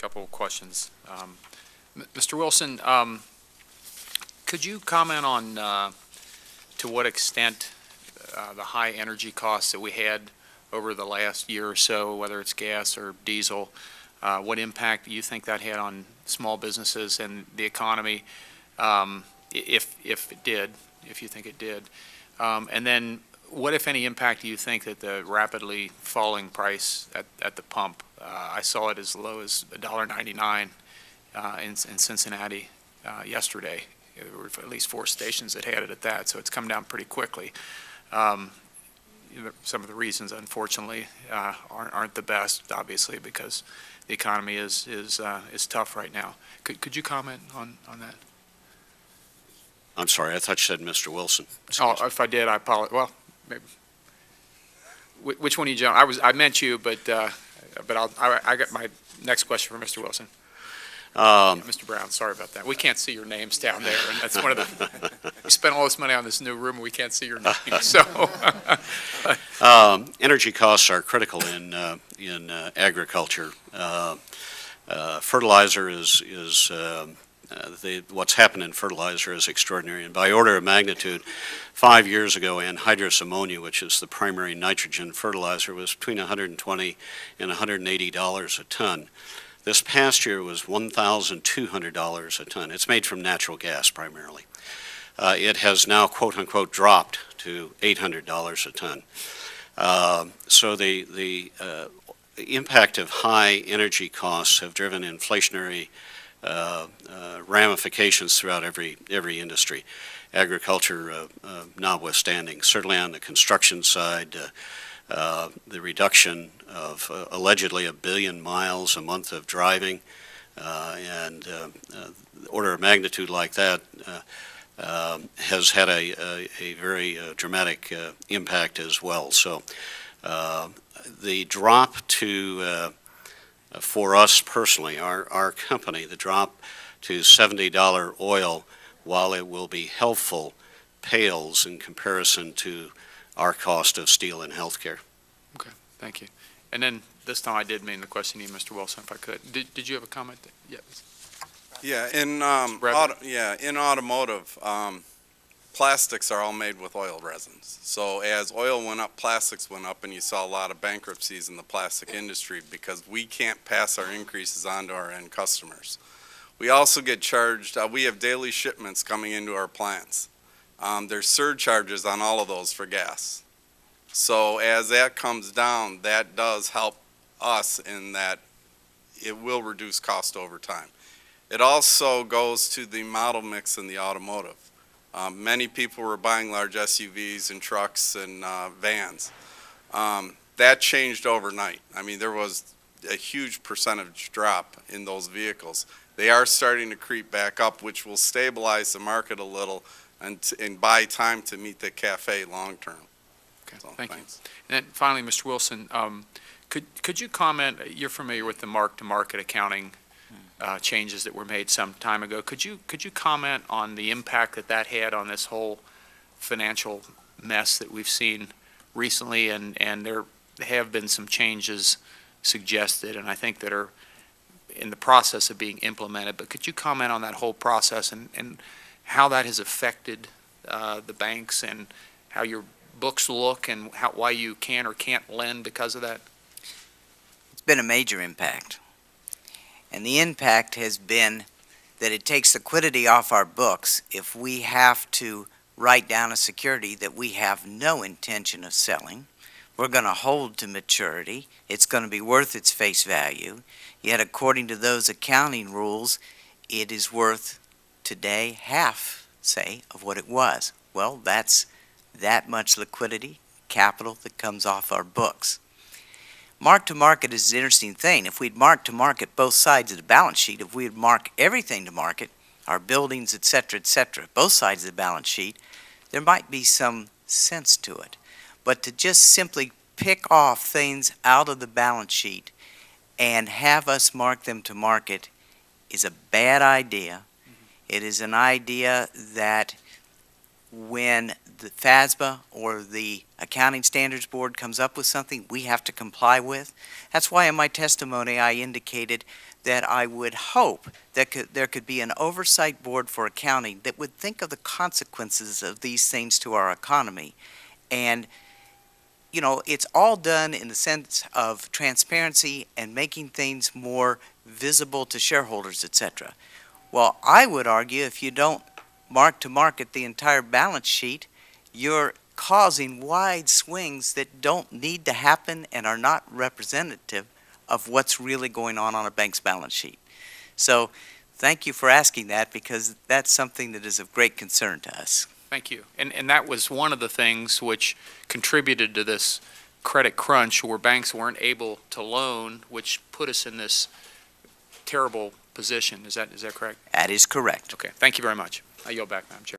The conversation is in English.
couple of questions. Mr. Wilson, could you comment on to what extent the high energy costs that we had over the last year or so, whether it's gas or diesel, what impact do you think that had on small businesses and the economy, if it did, if you think it did? And then what, if any, impact do you think that the rapidly falling price at the pump, I saw it as low as $1.99 in Cincinnati yesterday. There were at least 4 stations that had it at that, so it's come down pretty quickly. Some of the reasons, unfortunately, aren't the best, obviously, because the economy is tough right now. Could you comment on that? I'm sorry, I thought you said Mr. Wilson. Oh, if I did, I apologize. Well, maybe. Which one of you, John? I meant you, but I got my next question for Mr. Wilson. Mr. Brown, sorry about that. We can't see your names down there, and that's one of the. We spent all this money on this new room, and we can't see your names. So, energy costs are critical in agriculture. Fertilizer is what's happened in fertilizer is extraordinary, and by order of magnitude, 5 years ago, anhydrous ammonia, which is the primary nitrogen fertilizer, was between $120 and $180 a ton. This past year was $1,200 a ton. It's made from natural gas primarily. It has now, quote unquote, dropped to $800 a ton. So the impact of high energy costs have driven inflationary ramifications throughout every industry, agriculture notwithstanding. Certainly on the construction side, the reduction of allegedly 1 billion miles a month of driving, and order of magnitude like that has had a very dramatic impact as well. So the drop to, for us personally, our company, the drop to $70 oil, while it will be helpful, pales in comparison to our cost of steel and healthcare. okay, thank you. And then this time I did mean to question you, Mr. Wilson, if I could. Did you have a comment? Yes. Yeah, in in automotive, plastics are all made with oil resins. So as oil went up, plastics went up, and you saw a lot of bankruptcies in the plastic industry because we can't pass our increases on to our end customers. We also get charged, we have daily shipments coming into our plants. There's surcharges on all of those for gas. So as that comes down, that does help us in that it will reduce cost over time. It also goes to the model mix in the automotive. Many people were buying large SUVs and trucks and vans. That changed overnight. I mean, there was a huge percentage drop in those vehicles. They are starting to creep back up, which will stabilize the market a little and buy time to meet the CAFE long term. Okay, So, thank thanks. you. And then finally, Mr. Wilson, could you comment, you're familiar with the mark-to-market accounting changes that were made some time ago. Could you comment on the impact that had on this whole financial mess that we've seen recently? And there have been some changes suggested, and I think that are in the process of being implemented. But could you comment on that whole process and how that has affected the banks and how your books look and why you can or can't lend because of that? It's been a major impact. And the impact has been that it takes liquidity off our books if we have to write down a security that we have no intention of selling. We're going to hold to maturity. It's going to be worth its face value. Yet according to those accounting rules, it is worth today half, say, of what it was. Well, that's that much liquidity, capital that comes off our books. Mark-to-market is an interesting thing. If we'd mark to market both sides of the balance sheet, if we'd mark everything to market, our buildings, et cetera, both sides of the balance sheet, there might be some sense to it. But to just simply pick off things out of the balance sheet and have us mark them to market is a bad idea. It is an idea that when the FASBA or the Accounting Standards Board comes up with something we have to comply with. That's why in my testimony I indicated that I would hope that there could be an oversight board for accounting that would think of the consequences of these things to our economy. And, you know, it's all done in the sense of transparency and making things more visible to shareholders, etc. Well, I would argue if you don't mark to market the entire balance sheet, you're causing wide swings that don't need to happen and are not representative of what's really going on a bank's balance sheet. So thank you for asking that, because that's something that is of great concern to us. Thank you. And that was one of the things which contributed to this credit crunch where banks weren't able to loan, which put us in this terrible position. Is that correct? That is correct. Okay. Thank you very much. I yield back, Madam Chair.